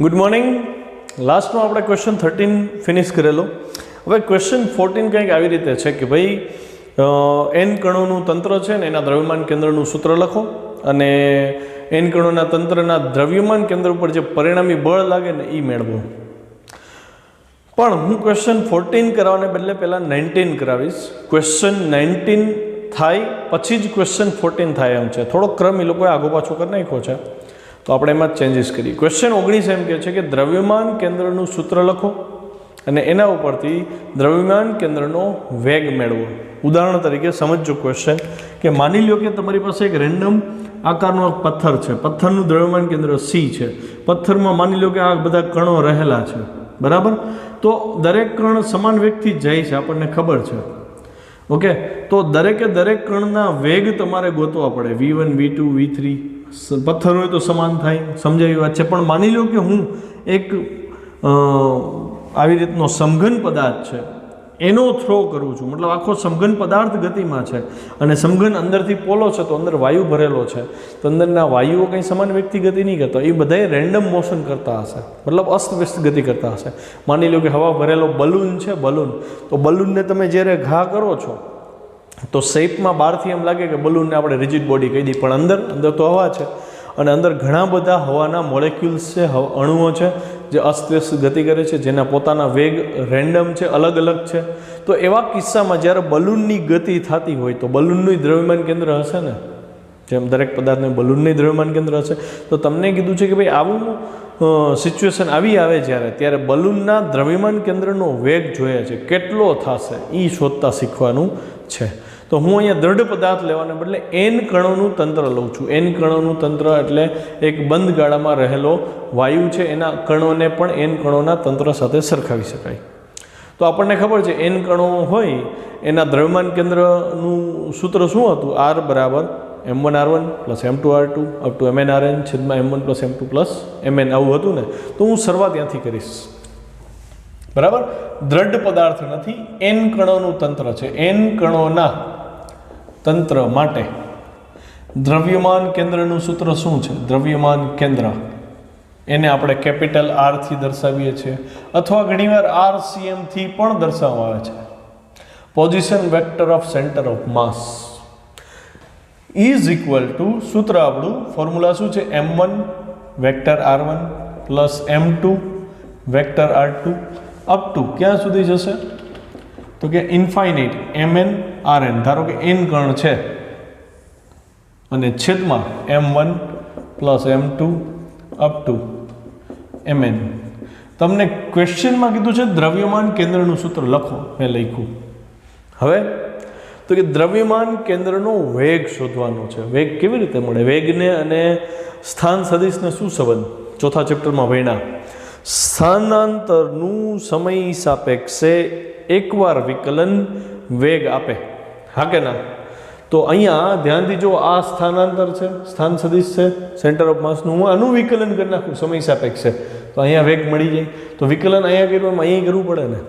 Good morning. લાસ્ટમાં આપણે question 13 finish કરેલો. હવે ક્વેશ્ચન 14 કંઈક આવી રીતે છે કે ભાઈ એન કણોનું તંત્ર છે ને એના દ્રવ્યમાન કેન્દ્રનું સૂત્ર લખો અને એન કણોના તંત્રના દ્રવ્યમાન કેન્દ્ર ઉપર જે પરિણામી બળ લાગે ને એ મેળવો. પણ હું ક્વેશ્ચન 14 કરાવવાને બદલે પહેલાં 19 કરાવીશ. ક્વેશ્ચન 19 થાય પછી જ ક્વેશ્ચન 14 થાય એમ છે. થોડો ક્રમ એ લોકોએ આગો પાછો કરી નાખ્યો છે, તો આપણે એમાં ચેન્જીસ કરીએ. ક્વેશ્ચન 19 એમ કહે છે કે દ્રવ્યમાન કેન્દ્રનું સૂત્ર લખો અને એના ઉપરથી દ્રવ્યમાન કેન્દ્રનો વેગ મેળવો. ઉદાહરણ તરીકે સમજો ક્વેશ્ચન કે માની લો કે તમારી પાસે એક રેન્ડમ આકારનો એક પથ્થર છે. પથ્થરનું દ્રવ્યમાન કેન્દ્ર સી છે. પથ્થરમાં માની લો કે આ બધા કણો રહેલા છે, બરાબર? તો દરેક કણ સમાન વેગથી જાય છે, આપણને ખબર છે. ઓકે, તો દરેકે દરેક કણના વેગ તમારે ગોતવા પડે. V1 V2 V3 પથ્થર હોય તો સમાન થાય, સમજાવી વાત છે. પણ માની લો કે હું એક આવી રીતનો સમઘન પદાર્થ છે એનો થ્રો કરું છું, મતલબ આખો સમઘન પદાર્થ ગતિમાં છે અને સમઘન અંદરથી પોલો છે તો અંદર વાયુ ભરેલો છે, તો અંદરના વાયુઓ કંઈ સમાન વ્યક્તિ ગતિ નહીં કરતા, એ બધાએ રેન્ડમ મોશન કરતા હશે, મતલબ અસ્તવ્યસ્ત ગતિ કરતા હશે. માની લો કે હવા ભરેલો બલૂન છે, બલૂન, તો બલૂનને તમે જ્યારે ઘા કરો છો તો શેપમાં બહારથી એમ લાગે કે બલૂનને આપણે રિજિડ બોડી કહી દઈએ, પણ અંદર તો હવા છે અને અંદર ઘણા બધા હવાના મોલેક્યુલ્સ છે, અણુઓ છે જે અસ્તવ્યસ્ત ગતિ કરે છે, જેના પોતાના વેગ રેન્ડમ છે, અલગ અલગ છે. તો એવા કિસ્સામાં જ્યારે બલૂનની ગતિ થતી હોય તો બલૂનનું દ્રવ્યમાન કેન્દ્ર હશે ને, જેમ દરેક પદાર્થને બલૂનનું દ્રવ્યમાન કેન્દ્ર હશે. તો તમને કીધું છે કે ભાઈ આવું સિચ્યુએશન આવી આવે ત્યારે બલૂનના દ્રવ્યમાન કેન્દ્રનો વેગ જોઈએ છે, કેટલો થશે એ શોધતા શીખવાનું છે. તો હું અહીંયા દ્રઢ પદાર્થ લેવાને બદલે એન કણોનું તંત્ર લઉં છું. એન કણોનું તંત્ર એટલે એક બંધ ગાળામાં રહેલો વાયુ છે, એના કણોને પણ એન કણોના તંત્ર સાથે સરખાવી શકાય. તો આપણને ખબર છે એન કણો હોય એના દ્રવ્યમાન કેન્દ્રનું સૂત્ર શું હતું? R બરાબર m1r1 plus m2r2 up to mnrn છેદમાં m1 plus m2 plus mn, આવું હતું ને. તો હું શરૂઆત ત્યાંથી કરીશ, બરાબર? દ્રઢ પદાર્થ નથી, એન કણોનું તંત્ર છે. એન કણોના તંત્ર માટે દ્રવ્યમાન કેન્દ્રનું સૂત્ર શું છે? દ્રવ્યમાન કેન્દ્ર એને આપણે કેપિટલ R થી દર્શાવીએ છીએ, અથવા ઘણીવાર RCM થી પણ દર્શાવવામાં આવે છે. Position vector of centre of mass is equal two, સૂત્ર આપણું ફોર્મ્યુલા શું છે? m1 vector r1 plus m2 vector r2 up to ક્યાં સુધી જશે? તો કે ઇન્ફાઇનાઇટ mn rn. ધારો કે n કણ છે અને છેદમાં m1 plus m2 up to mn. તમને ક્વેશ્ચનમાં કીધું છે દ્રવ્યમાન કેન્દ્રનું સૂત્ર લખો, મેં લખ્યું. હવે તો કે દ્રવ્યમાન કેન્દ્રનો વેગ શોધવાનો છે. વેગ કેવી રીતે મળે? વેગને અને સ્થાન સદિશને શું સંબંધ? ચોથા ચેપ્ટરમાં ભણ્યા. સ્થાનાંતરનું સમય સાપેક્ષે એકવાર વિકલન વેગ આપે, હા કે ના? તો અહીંયા ધ્યાનથી જો, આ સ્થાનાંતર છે, સ્થાન સદિશ છે, સેન્ટર ઓફ માસનું, હું આનું વિકલન કરી નાખું સમય સાપેક્ષે, તો અહીંયા વેગ મળી જાય. તો વિકલન અહીંયા કર્યું, અહીંયા કરવું પડે ને.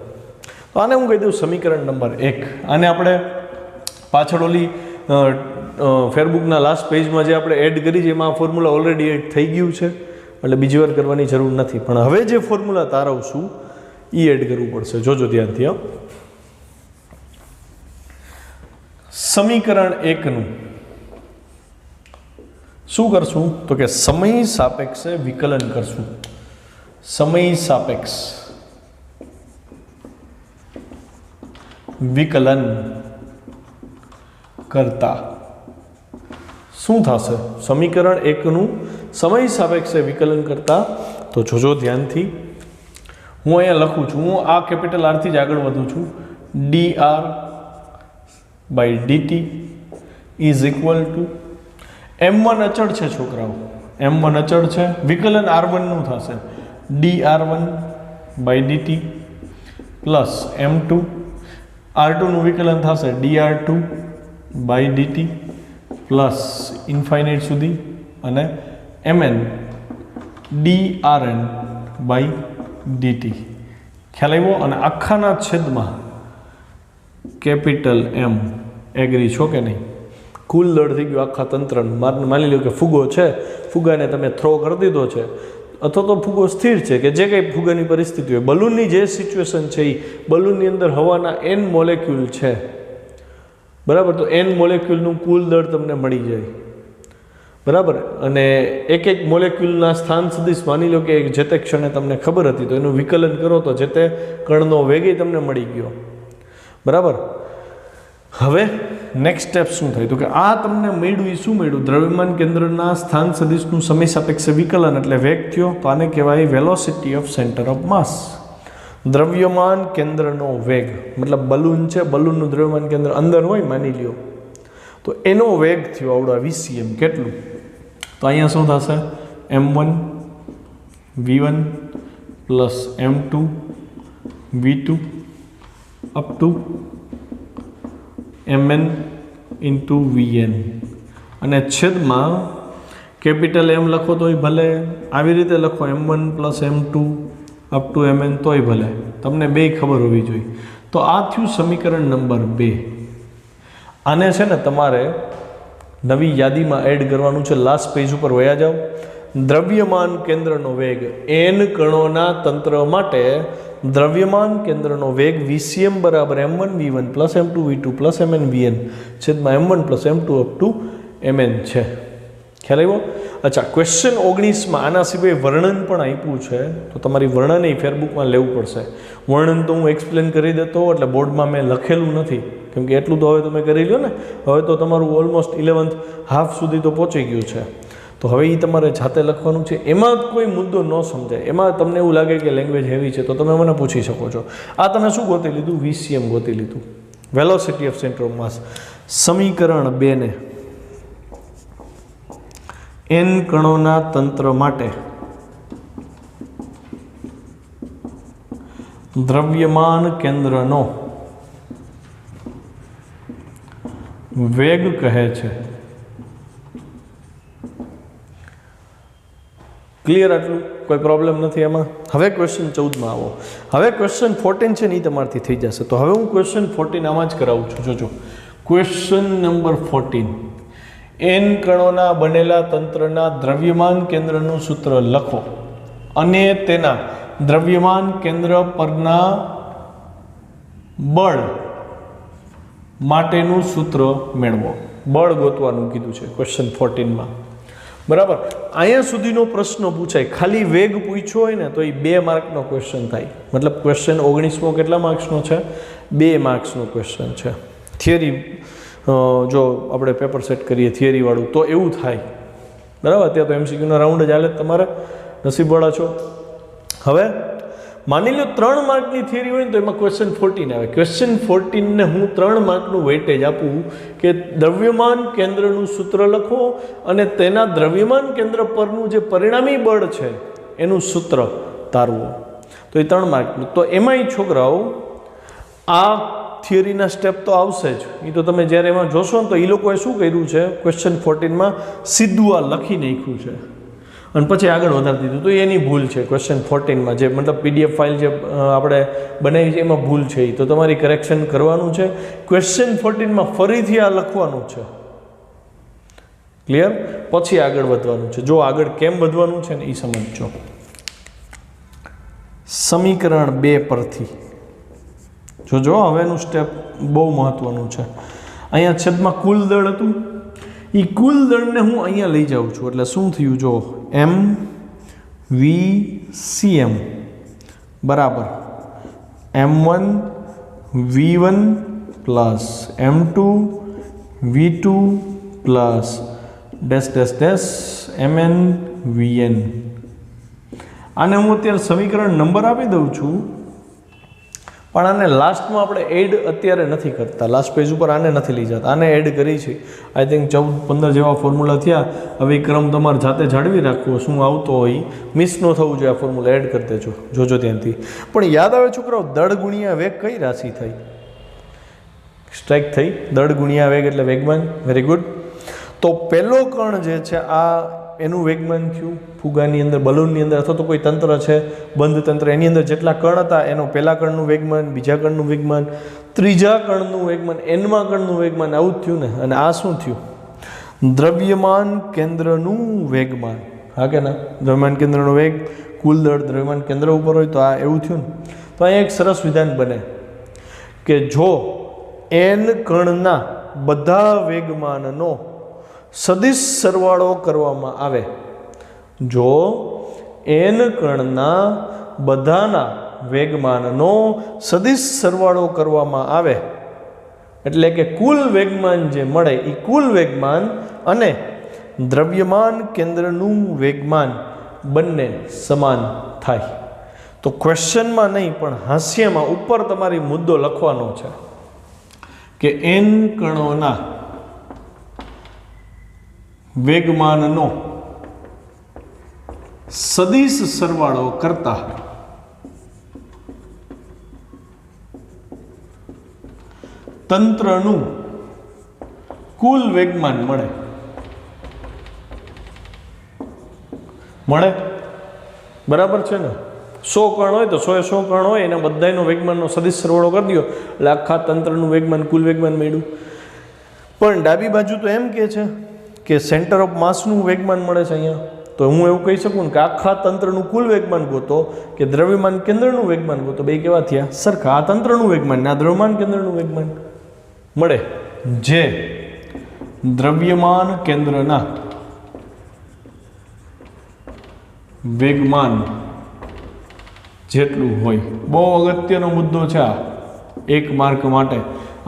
તો આને હું કહી દઉં સમીકરણ નંબર 1. આને આપણે પાછળ ઓલી ફેરબુકના લાસ્ટ પેજમાં જે આપણે એડ કરી છે એમાં આ ફોર્મ્યુલા ઓલરેડી એડ થઈ ગયું છે, એટલે બીજી વાર કરવાની જરૂર નથી. પણ હવે જે ફોર્મ્યુલા તારવશું એ એડ કરવું પડશે, જોજો ધ્યાનથી. સમીકરણ 1નું શું કરશું? તો કે સમય સાપેક્ષે વિકલન કરશું. સમય સાપેક્ષ વિકલન કરતા શું થશે? સમીકરણ 1નું સમય સાપેક્ષે વિકલન કરતા, તો જોજો ધ્યાનથી. હું અહીંયા લખું છું, હું આ કેપિટલ R થી જ આગળ વધું છું. dr by dt is equal to m1 અચળ છે છોકરાઓ, m1 અચળ છે. વિકલન r1 નું થશે dr1 by dt plus m2, r2 નું વિકલન થશે dr2 by dt plus infinite સુધી અને mn drn બાય dt. ખ્યાલ આવ્યો? અને આખાના છેદમાં કેપિટલ M. એગ્રી છો કે નહીં? કુલ દળ થઈ ગયું આખા તંત્રનું. માની લો કે ફુગો છે, ફુગાને તમે થ્રો કરી દીધો છે, અથવા તો ફુગો સ્થિર છે કે જે કંઈ ફુગાની પરિસ્થિતિ હોય, બલૂનની જે સિચ્યુએશન છે એ બલૂનની અંદર હવાના n મોલેક્યુલ છે, બરાબર, તો n મોલેક્યુલનું કુલ દળ તમને મળી જાય, બરાબર. અને એક એક મોલેક્યુલના સ્થાન સદિશ માની લો કે જે તે ક્ષણે તમને ખબર હતી તો એનું વિકલન કરો તો જે તે કણનો વેગ તમને મળી ગયો, બરાબર. હવે નેક્સ્ટ સ્ટેપ શું થાય તો કે આ તમને મળ્યું એ શું મળ્યું, દ્રવ્યમાન કેન્દ્રના સ્થાન સદિશનું સમય સાપેક્ષ વિકલન એટલે વેગ થયો, તો આને કહેવાય વેલોસિટી ઓફ સેન્ટર ઓફ માસ. દ્રવ્યમાન કેન્દ્રનો વેગ મતલબ બલૂન છે, બલૂનનું દ્રવ્યમાન કેન્દ્ર અંદર હોય માની લ્યો, તો એનો વેગ થયો આવડો VCM. કેટલું, તો અહીંયા શું થશે, m1 v1 plus m2 v2 up to mn into vn, અને છેદમાં કેપિટલ M લખો તોય ભલે, આવી રીતે લખો m1 plus m2 up to mn તોય ભલે, તમને બે ખબર હોવી જોઈએ. તો આ થયું સમીકરણ નંબર 2. આને છે ને તમારે નવી યાદીમાં એડ કરવાનું છે. લાસ્ટ પેજ ઉપર વયા જાઓ. દ્રવ્યમાન કેન્દ્રનો વેગ n કણોના તંત્ર માટે દ્રવ્યમાન કેન્દ્રનો વેગ VCM બરાબર m1 v1 plus m2 v2 plus mn vn છેદમાં m1 plus m2 up to mn છે. ખ્યાલ આવ્યો? અચ્છા, ક્વેશ્ચન 19માં આના સિવાય વર્ણન પણ આપ્યું છે, તો તમારી વર્ણન એ ફેરબુકમાં લેવું પડશે. વર્ણન તો હું એક્સપ્લેન કરી દેતો, એટલે બોર્ડમાં મેં લખેલું નથી, કેમ કે એટલું તો હવે તમે કરી લો ને. હવે તો તમારું ઓલમોસ્ટ 11th હાફ સુધી તો પહોંચી ગયું છે, તો હવે એ તમારે જાતે લખવાનું છે. એમાં કોઈ મુદ્દો ન સમજાય, એમાં તમને એવું લાગે કે લેંગ્વેજ હેવી છે, તો તમે મને પૂછી શકો છો. આ તમે શું ગોતી લીધું? VCM ગોતી લીધું, વેલોસિટી ઓફ સેન્ટર ઓફ માસ. સમીકરણ 2 ને n કણોના તંત્ર માટે દ્રવ્યમાન કેન્દ્રનો વેગ કહે છે. ક્લિયર? આટલું કોઈ પ્રોબ્લેમ નથી એમાં. હવે ક્વેશ્ચન 14માં આવો. હવે ક્વેશ્ચન 14 છે ને એ તમારથી થઈ જશે. તો હવે હું ક્વેશ્ચન 14 આમાં જ કરાવું છું. જોજો, ક્વેશ્ચન નંબર 14. n કણોના બનેલા તંત્રના દ્રવ્યમાન કેન્દ્રનું સૂત્ર લખો અને તેના દ્રવ્યમાન કેન્દ્ર પરના બળ માટેનું સૂત્ર મેળવો. બળ ગોતવાનું કીધું છે ક્વેશ્ચન 14માં, બરાબર. અહીંયા સુધીનો પ્રશ્ન પૂછાય, ખાલી વેગ પૂછ્યો હોય ને તો એ 2 માર્કનો ક્વેશ્ચન થાય. મતલબ ક્વેશ્ચન 19મો કેટલા માર્ક્સનો છે? 2 માર્ક્સનો ક્વેશ્ચન છે. થિયરી જો આપણે પેપર સેટ કરીએ થિયરીવાળું તો એવું થાય, બરાબર. ત્યાં તો MCQનો રાઉન્ડ જ હાલે, તમારે નસીબવાળા છો. હવે માની લો 3 માર્કની થિયરી હોય ને તો એમાં ક્વેશ્ચન 14 આવે. ક્વેશ્ચન 14ને હું 3 માર્કનું વેઇટેજ આપું કે દ્રવ્યમાન કેન્દ્રનું સૂત્ર લખો અને તેના દ્રવ્યમાન કેન્દ્ર પરનું જે પરિણામી બળ છે એનું સૂત્ર તારવો. તો એ 3 માર્કનું. તો એમાંય છોકરાઓ આ થિયરીના સ્ટેપ તો આવશે જ. એ તો તમે જ્યારે એમાં જોશો ને તો એ લોકોએ શું કર્યું છે, ક્વેશ્ચન 14માં સીધું આ લખી નાખ્યું છે અને પછી આગળ વધારી દીધું. તો એની ભૂલ છે ક્વેશ્ચન 14માં, જે મતલબ PDF ફાઇલ જે આપણે બનાવી છે એમાં ભૂલ છે. તો તમારી કરેક્શન કરવાનું છે. ક્વેશ્ચન 14માં ફરીથી આ લખવાનું છે. ક્લિયર? પછી આગળ વધવાનું છે. જો આગળ કેમ વધવાનું છે ને એ સમજજો. સમીકરણ 2 પરથી જોજો, હવેનું સ્ટેપ બહુ મહત્વનું છે. અહીંયા છેદમાં કુલ દળ હતું, એ કુલ દળને હું અહીંયા લઈ જાઉં છું. એટલે શું થયું? જો MVCM બરાબર m1 v1 plus m2 v2 plus dash dash dash mn vn. આને હું અત્યારે સમીકરણ નંબર આપી દઉં છું, પણ આને લાસ્ટમાં આપણે એડ અત્યારે નથી કરતા. લાસ્ટ પેજ ઉપર આને નથી લઈ જતા, આને એડ કરી છે. આઈ થિંક 14-15 જેવા ફોર્મ્યુલા થયા. હવે ક્રમ તમારે જાતે જાળવી રાખવો, શું આવતો હોય મિસ ન થવું જોઈએ. આ ફોર્મ્યુલા એડ કરી દેજો, જોજો ત્યાંથી. પણ યાદ આવે છોકરાઓ, દળ ગુણ્યા વેગ કઈ રાશિ થઈ? સ્ટ્રાઇક થઈ. દળ ગુણ્યા વેગ એટલે વેગમાન. Very good. તો પહેલો કણ જે છે આ એનું વેગમાન થયું ફુગાની અંદર, બલૂનની અંદર અથવા તો કોઈ તંત્ર છે બંધ તંત્ર, એની અંદર જેટલા કણ હતા એનો પહેલા કણનું વેગમાન, બીજા કણનું વેગમાન, ત્રીજા કણનું વેગમાન, nમા કણનું વેગમાન. આવું જ થયું ને. અને આ શું થયું? દ્રવ્યમાન કેન્દ્રનું વેગમાન. હા કે ના? દ્રવ્યમાન કેન્દ્રનો વેગ, કુલ દળ દ્રવ્યમાન કેન્દ્ર ઉપર હોય તો આ એવું થયું ને. તો અહીંયા એક સરસ વિધાન બને કે જો n કણના બધા વેગમાનનો સદિશ સરવાળો કરવામાં આવે, જો n કણના બધાના વેગમાનનો સદિશ સરવાળો કરવામાં આવે, એટલે કે કુલ વેગમાન જે મળે એ કુલ વેગમાન અને દ્રવ્યમાન કેન્દ્રનું વેગમાન બંને સમાન થાય. તો ક્વેશ્ચનમાં નહીં પણ હાસ્યમાં ઉપર તમારી મુદ્દો લખવાનો છે કે n કણોના વેગમાનનો સદિશ સરવાળો કરતા તંત્રનું કુલ વેગમાન મળે. બરાબર છે ને? 100 કણ હોય તો 100 કણ હોય એના બધાનો વેગમાનનો સદિશ સરવાળો કરી દો એટલે આખા તંત્રનું વેગમાન કુલ વેગમાન મળ્યું. પણ ડાબી બાજુ તો એમ કહે છે કે સેન્ટર ઓફ માસનું વેગમાન મળે છે અહીંયા. તો હું એવું કહી શકું ને કે આખા તંત્રનું કુલ વેગમાન ગોતો કે દ્રવ્યમાન કેન્દ્રનું વેગમાન ગોતો, બે કેવા થયા? સરખા. આ તંત્રનું વેગમાન ને આ દ્રવ્યમાન કેન્દ્રનું વેગમાન મળે જે દ્રવ્યમાન કેન્દ્રના વેગમાન જેટલું હોય. બહુ અગત્યનો મુદ્દો છે આ, એક માર્ક માટે.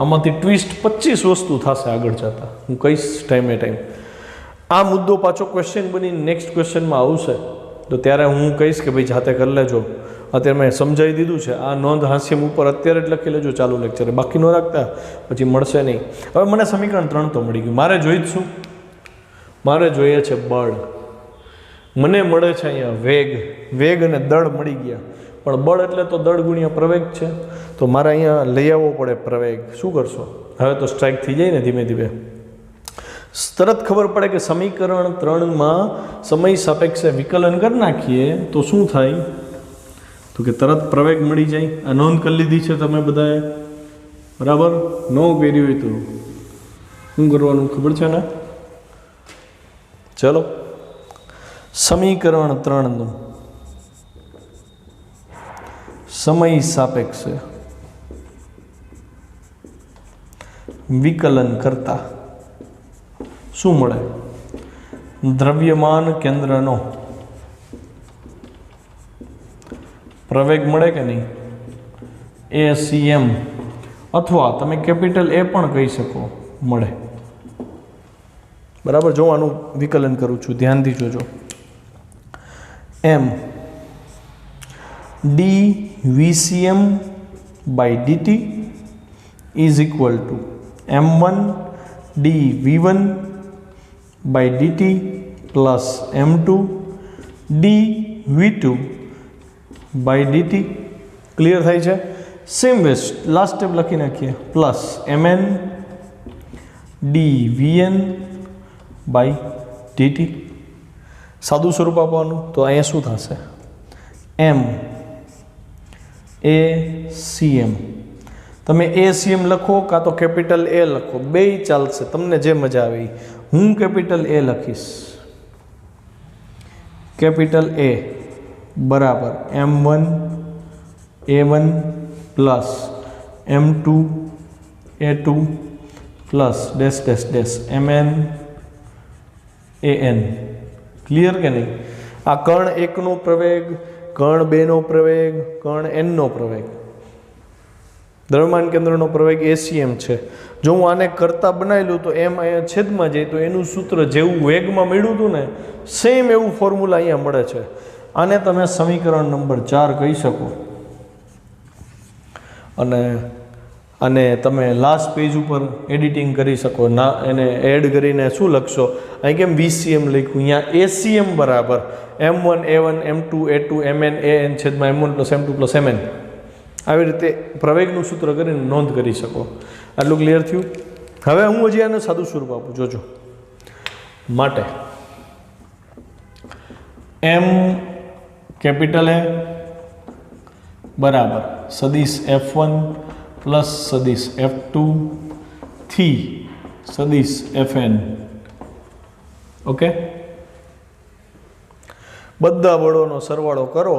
આમાંથી ટ્વિસ્ટ 25 વસ્તુ થશે આગળ જતા, હું કહીશ ટાઈમે ટાઈમ. આ મુદ્દો પાછો ક્વેશ્ચન બનીને નેક્સ્ટ ક્વેશ્ચનમાં આવશે તો ત્યારે હું કહીશ કે ભાઈ જાતે કરી લેજો. અત્યારે મેં સમજાવી દીધું છે. આ નોંધ હાસ્યમ ઉપર અત્યારે જ લખી લેજો ચાલુ લેક્ચરે, બાકી ન રાખતા પછી મળશે નહીં. હવે મને સમીકરણ 3 તો મળી ગયું. મારે જોઈ જ શું? મારે જોઈએ છે બળ. મને મળે છે અહીંયા વેગ. વેગ અને દળ મળી ગયા, પણ બળ એટલે તો દળ ગુણ્યા પ્રવેગ છે. તો મારે અહીંયા લઈ આવવો પડે પ્રવેગ. શું કરશો? હવે તો સ્ટ્રાઇક થઈ જાય ને ધીમે ધીમે. તરત ખબર પડે કે સમીકરણ 3માં સમય સાપેક્ષે વિકલન કરી નાખીએ તો શું થાય? તો કે તરત પ્રવેગ મળી જાય. આ નોંધ કરી લીધી છે તમે બધાએ? બરાબર? ન કરી હોય તો શું કરવાનું ખબર છે ને? ચલો, સમીકરણ 3નું સમય સાપેક્ષે વિકલન કરતા શું મળે? દ્રવ્યમાન કેન્દ્રનો પ્રવેગ મળે કે નહીં? ACM અથવા તમે કેપિટલ A પણ કહી શકો, મળે. બરાબર? જો આનું વિકલન કરું છું, ધ્યાનથી જોજો. M dVCM by dt is equal to M1 dV1 by dt plus M2 dV2 by dt. Clear થાય છે? સેમ વેસ્ટ લાસ્ટ સ્ટેપ લખી નાખીએ. Plus Mn dVn by dt. સાદું સ્વરૂપ આપવાનું તો અહીંયા શું થશે? M ACM. તમે ACM લખો કાં તો કેપિટલ A લખો, બેય ચાલશે, તમને જે મજા આવે. હું કેપિટલ A લખીશ. કેપિટલ A બરાબર M1 A1 plus M2 A2 plus dash dash dash Mn AN. Clear કે નહીં? આ કણ 1નો પ્રવેગ, કણ 2નો પ્રવેગ, કણ Nનો પ્રવેગ. દ્રવ્યમાન કેન્દ્રનો પ્રવેગ ACM છે. જો હું આને કરતા બનાવેલું તો એમ અહીંયા છેદમાં જાય તો એનું સૂત્ર જેવું વેગમાં મળ્યું હતું ને સેમ એવું ફોર્મ્યુલા અહીંયા મળે છે. આને તમે સમીકરણ નંબર 4 કહી શકો. અને તમે લાસ્ટ પેજ ઉપર એડિટિંગ કરી શકો. ના એને એડ કરીને શું લખશો? અહીં કેમ VCM લખ્યું? અહીંયા ACM બરાબર M1 A1 M2 A2 Mn AN છેદમાં M1 plus M2 plus Mn. આવી રીતે પ્રવેગનું સૂત્ર કરીને નોંધ કરી શકો. આટલું ક્લિયર થયું? હવે હું હજી આને સાદું સ્વરૂપ આપું, જોજો. માટે M કેપિટલ A બરાબર સદિશ F1 પ્લસ સદિશ F2 થી સદિશ Fn. ઓકે, બધા બળોનો સરવાળો કરો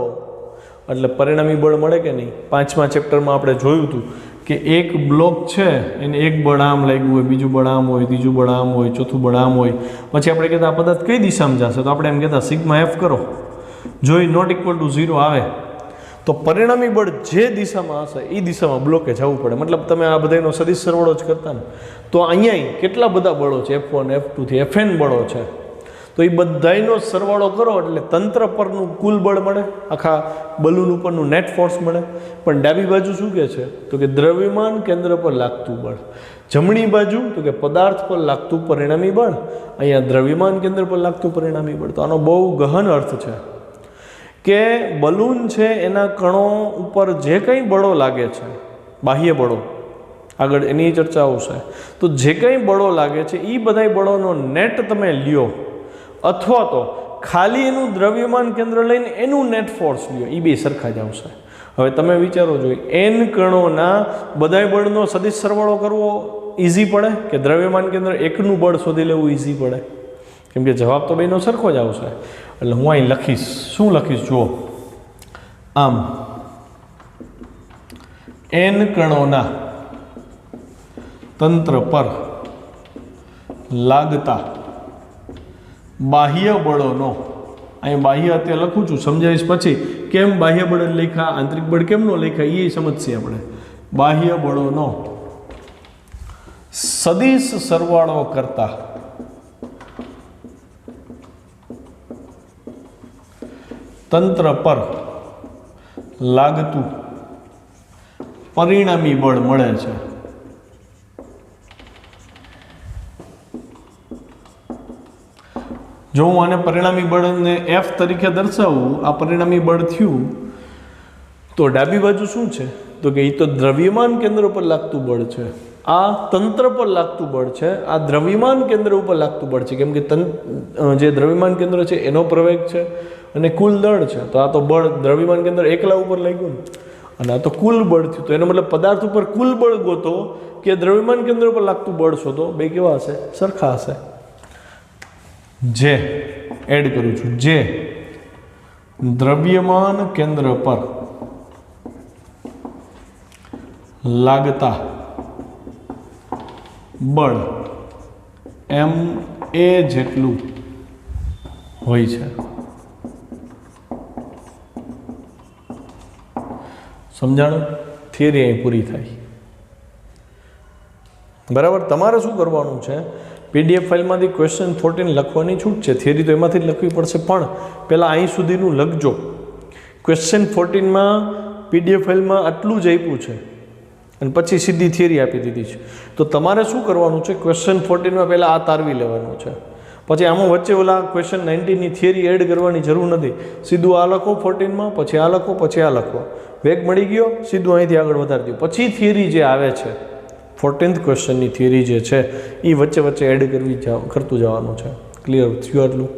એટલે પરિણામી બળ મળે કે નહીં. 5મા ચેપ્ટરમાં આપણે જોયું હતું કે એક બ્લોક છે એને એક બળ આમ લાગ્યું હોય, બીજું બળ આમ હોય, ત્રીજું બળ આમ હોય, ચોથું બળ આમ હોય. પછી આપણે કહેતા આ પદાર્થ કઈ દિશામાં જશે, તો આપણે એમ કહેતા સિગ્મા એફ કરો. જો એ નોટ ઇક્વલ ટુ 0 આવે તો પરિણામી બળ જે દિશામાં હશે એ દિશામાં બ્લોકે જવું પડે. મતલબ તમે આ બધાનો સદિશ સરવાળો જ કરતા ને, તો અહીંયા કેટલા બધા બળો છે, F1 F2 થી Fn બળો છે, તો એ બધાનો સરવાળો કરો એટલે તંત્ર પરનું કુલ બળ મળે, આખા બલૂન ઉપરનું નેટ ફોર્સ મળે. પણ ડાબી બાજુ શું કહે છે, તો કે દ્રવ્યમાન કેન્દ્ર પર લાગતું બળ. જમણી બાજુ તો કે પદાર્થ પર લાગતું પરિણામી બળ, અહીંયા દ્રવ્યમાન કેન્દ્ર પર લાગતું પરિણામી બળ. તો આનો બહુ ગહન અર્થ છે કે બલૂન છે એના કણો ઉપર જે કંઈ બળો લાગે છે, બાહ્ય બળો, આગળ એની ચર્ચા આવશે, તો જે કંઈ બળો લાગે છે એ બધા બળોનો નેટ તમે લ્યો, અથવા તો ખાલી એનું દ્રવ્યમાન કેન્દ્ર લઈને એનું નેટ ફોર્સ લ્યો, એ બે સરખા જ આવશે. હવે તમે વિચારો જોઈએ એન કણોના બધાય બળનો સદિશ સરવાળો કરવો ઇઝી પડે કે દ્રવ્યમાન કેન્દ્ર એકનું બળ શોધી લેવું ઇઝી પડે? કેમ કે જવાબ તો બેનો સરખો જ આવશે. એટલે હું અહીં લખીશ, શું લખીશ જુઓ, આમ એન કણોના તંત્ર પર લાગતા બાહ્ય બળોનો, અહીં બાહ્ય અત્યારે લખું છું, સમજાવીશ પછી કેમ બાહ્ય બળ લખ્યા, આંતરિક બળ કેમ નો લખ્યા એ સમજશે આપણે. બાહ્ય બળોનો સદિશ સરવાળો કરતા તંત્ર પર લાગતું પરિણામી બળ મળે છે. જો હું આને પરિણામી બળને F તરીકે દર્શાવું, આ પરિણામી બળ થયું, તો ડાબી બાજુ શું છે, તો કે એ તો દ્રવ્યમાન કેન્દ્ર ઉપર લાગતું બળ છે, આ તંત્ર પર લાગતું બળ છે, આ દ્રવ્યમાન કેન્દ્ર ઉપર લાગતું બળ છે. કેમ કે જે દ્રવ્યમાન કેન્દ્ર છે એનો પ્રવેગ છે અને કુલ દળ છે, તો આ તો બળ દ્રવ્યમાન કેન્દ્ર એકલા ઉપર લાગ્યું ને, અને આ તો કુલ બળ થયું. તો એનો મતલબ પદાર્થ ઉપર કુલ બળ ગોતો કે દ્રવ્યમાન કેન્દ્ર ઉપર લાગતું બળ શોધો, બે કેવા હશે, સરખા હશે. જે એડ કરું છું, જે દ્રવ્યમાન કેન્દ્ર પર લાગતા બળ એમ એ જેટલું હોય છે. સમજાણું? થિયરી અહીં પૂરી થાય. બરાબર. તમારે શું કરવાનું છે, PDF ફાઇલમાંથી ક્વેશ્ચન 14 લખવાની છૂટ છે, થિયરી તો એમાંથી જ લખવી પડશે, પણ પહેલાં અહીં સુધીનું લખજો. ક્વેશ્ચન 14માં PDF ફાઇલમાં આટલું જ આપ્યું છે અને પછી સીધી થિયરી આપી દીધી છે. તો તમારે શું કરવાનું છે, ક્વેશ્ચન 14માં પહેલાં આ તારવી લેવાનું છે, પછી આમાં વચ્ચે ઓલા ક્વેશ્ચન 19ની થિયરી એડ કરવાની જરૂર નથી. સીધું આ લખો 14માં, પછી આ લખો, પછી આ લખો, વેગ મળી ગયો, સીધું અહીંથી આગળ વધારી દો. પછી થિયરી જે આવે છે 14th ક્વેશ્ચનની થિયરી જે છે એ વચ્ચે વચ્ચે એડ કરતું જવાનું છે. ક્લિયર થયું આટલું?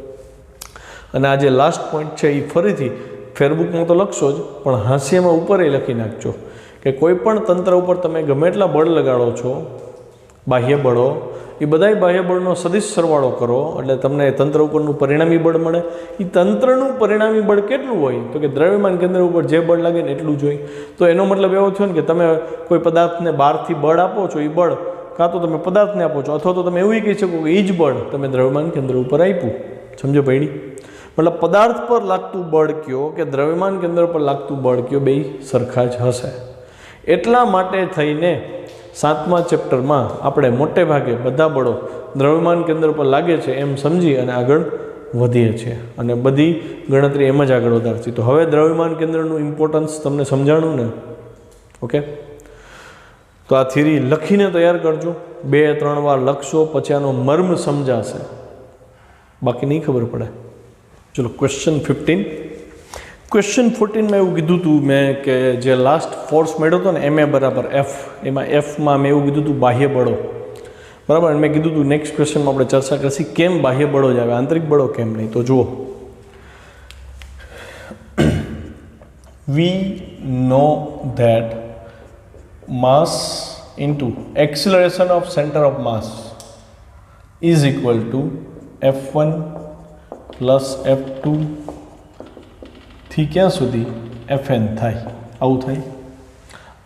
અને આ જે લાસ્ટ પોઈન્ટ છે એ ફરીથી ફેરબુકમાં તો લખશો જ, પણ હાસ્યમાં ઉપર એ લખી નાખજો કે કોઈ પણ તંત્ર ઉપર તમે ગમે એટલા બળ લગાડો છો, બાહ્ય બળો, એ બધાય બાહ્ય બળનો સદિશ સરવાળો કરો એટલે તમને તંત્ર ઉપરનું પરિણામી બળ મળે. એ તંત્રનું પરિણામી બળ કેટલું હોય, તો કે દ્રવ્યમાન કેન્દ્ર ઉપર જે બળ લાગે ને એટલું જ હોય. તો એનો મતલબ એવો થયો ને કે તમે કોઈ પદાર્થને બહારથી બળ આપો છો, એ બળ કાં તો તમે પદાર્થને આપો છો, અથવા તો તમે એવું કહી શકો કે એ જ બળ તમે દ્રવ્યમાન કેન્દ્ર ઉપર આપ્યું. સમજો પડી? મતલબ પદાર્થ પર લાગતું બળ કયો કે દ્રવ્યમાન કેન્દ્ર પર લાગતું બળ કયો, બે સરખા જ હશે. એટલા માટે થઈને 7મા ચેપ્ટરમાં આપણે મોટે ભાગે બધા બળો દ્રવ્યમાન કેન્દ્ર પર લાગે છે એમ સમજી અને આગળ વધીએ છીએ, અને બધી ગણતરી એમ જ આગળ વધારશે. તો હવે દ્રવ્યમાન કેન્દ્રનું ઇમ્પોર્ટન્સ તમને સમજાણું ને? ઓકે. તો આ થિયરી લખીને તૈયાર કરજો, 2-3 વાર લખશો પછી આનો મર્મ સમજાશે, બાકી નહીં ખબર પડે. ચલો ક્વેશ્ચન 15. ક્વેશ્ચન 14માં એવું કીધું હતું મેં કે જે લાસ્ટ ફોર્સ મળ્યો હતો ને MA બરાબર F, એમાં Fમાં મેં એવું કીધું હતું બાહ્ય બળો, બરાબર. અને મેં કીધું હતું નેક્સ્ટ ક્વેશ્ચનમાં આપણે ચર્ચા કરીશું કેમ બાહ્ય બળો જ આવે, આંતરિક બળો કેમ નહીં. તો જુઓ, we know that mass into acceleration of center of mass is equal to F1 plus F2 થી ક્યાં સુધી Fn થાય, આવું થાય.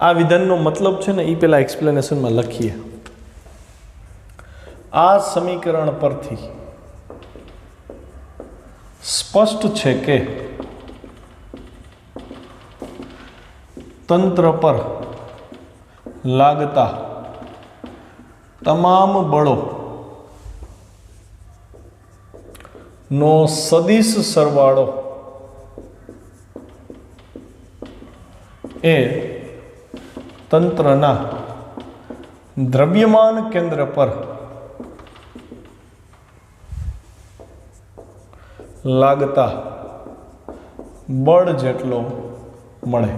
આ વિધાનનો મતલબ છે ને એ પેલા એક્સપ્લેનેશનમાં લખીએ. આ સમીકરણ પરથી સ્પષ્ટ છે કે તંત્ર પર લાગતા તમામ બળો નો સદિશ સરવાળો એ તંત્રના દ્રવ્યમાન કેન્દ્ર પર લાગતા બળ જેટલો મળે.